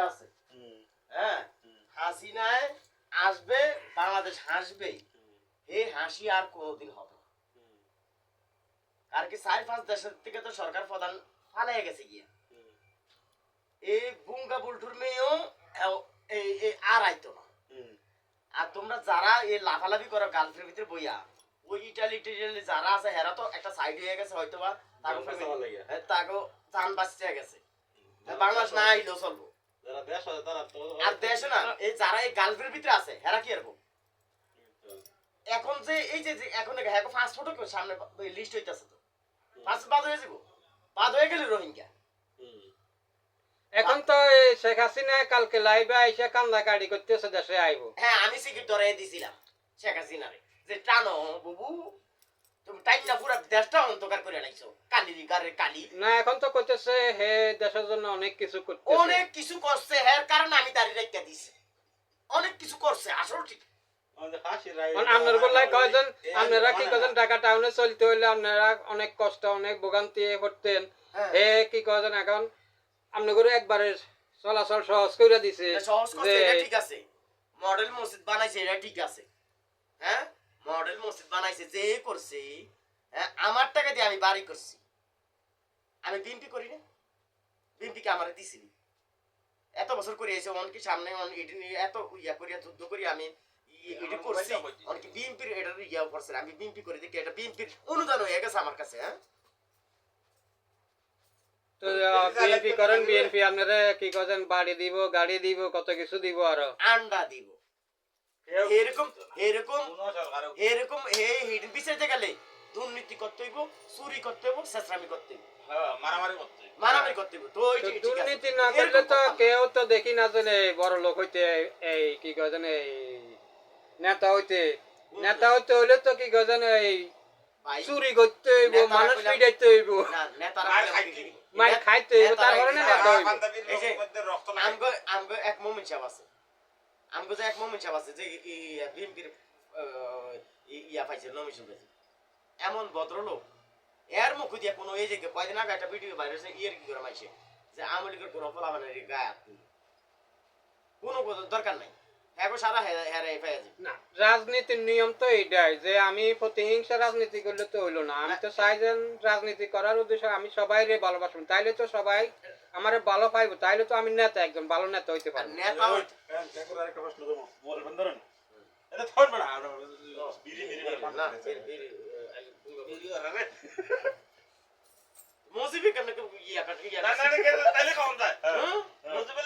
একটা আছে হ্যাঁ হাসিনায় আসবে বাংলাদেশ হাসবেই এই হাসি আর কোনোদিন হবে না আর কি 4-5 দেশের থেকে তো সরকার প্রধান পালিয়ে গেছে গিয়া এই বুঙ্গা বুলটুর মেয়েও এই আর আইতো না আর তোমরা যারা এই লাফালাফি করো গার্লফ্রেন্ড ভিতরে বইয়া ওই ইটালি যারা আছে হেরা তো একটা সাইড হয়ে গেছে হয়তো বা তাকে জান বাঁচিয়ে গেছে বাংলাদেশ না আইলেও চলবো আর দেশে না এই যারা এই গার্লফ্রেন্ড ভিতরে আছে হেরা কি এরকম এখন যে এই যে এখন ফাস্ট ফুড সামনে লিস্ট হইতেছে তো ফাস্ট বাদ হয়ে যাব বাদ হয়ে গেল রোহিঙ্গা এখন তো শেখ হাসিনা কালকে লাইভে আইসা কান্দা কাড়ি করতেছে দেশে আইবো হ্যাঁ আমি সিকিট ধরে দিছিলাম শেখ হাসিনারে যে টানো বুবু তুমি টাইম না পুরো দেশটা অন্ধকার করে লাইছো কালি গারের কালি না এখন তো কইতেছে হে দেশের জন্য অনেক কিছু করতেছে অনেক কিছু করছে এর কারণে আমি দাঁড়িয়ে রেখে দিছি অনেক কিছু করছে আসল ঠিক আপনার বললাই কয়জন আপনারা কি কয়জন ঢাকা টাউনে চলতে হইলে আপনারা অনেক কষ্ট অনেক ভোগান্তি করতেন হে কি কয়জন এখন আপনাদের একবারে চলাচল সহজ করে দিছে সহজ করছে এটা ঠিক আছে মডেল মসজিদ বানাইছে এটা ঠিক আছে হ্যাঁ মডেল মসজিদ বানাইছে যে করছে আমার টাকা দিয়ে আমি বাড়ি করছি আমি বিএমপি করি না বিএমপি কে আমারে দিছিলি এত বছর করে এসে অনেক সামনে এত ইয়া করিয়া যুদ্ধ করি আমি এটা করছি অনেক বিএমপির এটা ইয়া করছে আমি বিএমপি করে দেখি এটা বিএমপির অনুদান হয়ে গেছে আমার কাছে হ্যাঁ তো বিএনপি করেন বিএনপি আপনারা কি করেন বাড়ি দিব গাড়ি দিব কত কিছু দিব আরো আন্ডা দিব এরকম এরকম এরকম এই হিডেন বিচারতে গেলে দুর্নীতি করতে হইব চুরি করতে হইব চেঁচড়ামি করতে হইব মারামারি করতে হইব তো দুর্নীতি না করলে তো কেউ তো দেখি না জানে বড় লোক হইতে এই কি করেন এই নেতা হইতে হইলে তো কি করেন এই চুরি করতে হইব মানুষ পিটাইতে হইব না নেতারা মাই খাইতে হইব তারপরে না নেতা হইব এই যে আমগো এক মোমেন্ট সাহেব আছে আমগো যে এক মোমেন্ট সাহেব আছে যে বিএনপির ইয়া পাইছে নমিনেশন পাইছে এমন ভদ্রলোক এর মুখ দিয়ে কোনো এই যে কয়দিন আগে একটা ভিডিও ভাইরাল হয়েছে ইয়ের কি করে মাইছে যে আওয়ামী লীগের কোনো ফলাফলের গায়ে হাত তুলি কোনো দরকার নাই এখন সারা হেরে পেয়ে যাবে না রাজনীতির নিয়ম তো এইটাই যে আমি প্রতিহিংসা রাজনীতি করলে তো হইলো না আমি তো চাই যে রাজনীতি করার উদ্দেশ্যে আমি সবাইরে ভালোবাসবো তাইলে তো সবাই আমারে ভালো পাইবো তাইলে তো আমি নেতা একজন ভালো নেতা হইতে পারবো নেতা একটা প্রশ্ন দেবো মোবাইল বন্ধ করেন এটা থামবে না মুজিবি কেমনে ইয়া কাটে ইয়া না না তাইলে কম যায় মুজিবুল